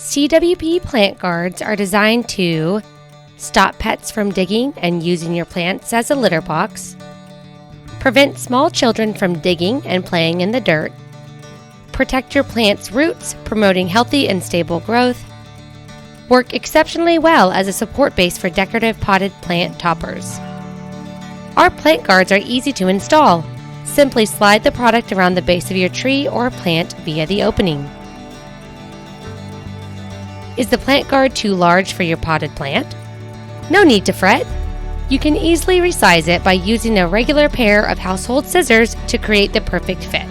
CWP Plant Guards are designed to stop pets from digging and using your plants as a litter box, prevent small children from digging and playing in the dirt, protect your plant's roots, promoting healthy and stable growth, work exceptionally well as a support base for decorative potted plant toppers. Our plant guards are easy to install. Simply slide the product around the base of your tree or plant via the opening. Is the plant guard too large for your potted plant? No need to fret. You can easily resize it by using a regular pair of household scissors to create the perfect fit.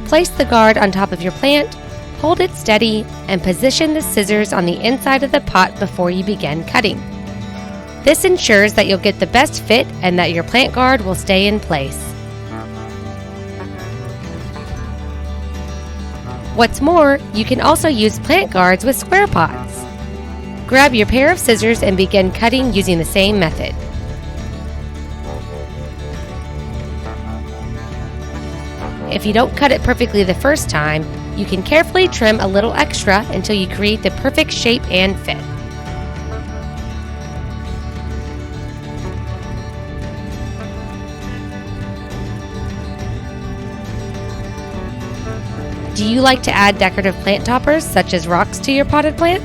Place the guard on top of your plant, hold it steady, and position the scissors on the inside of the pot before you begin cutting. This ensures that you'll get the best fit and that your plant guard will stay in place. What's more, you can also use plant guards with square pots. Grab your pair of scissors and begin cutting using the same method. If you don't cut it perfectly the first time, you can carefully trim a little extra until you create the perfect shape and fit. Do you like to add decorative plant toppers such as rocks to your potted plants?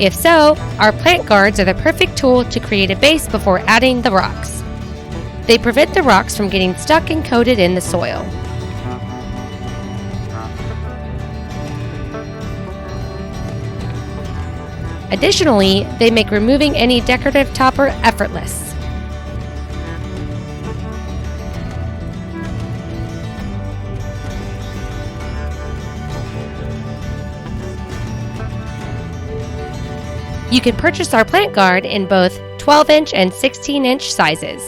If so, our plant guards are the perfect tool to create a base before adding the rocks. They prevent the rocks from getting stuck and coated in the soil. Additionally, they make removing any decorative topper effortless. You can purchase our plant guard in both 12-inch and 16-inch sizes.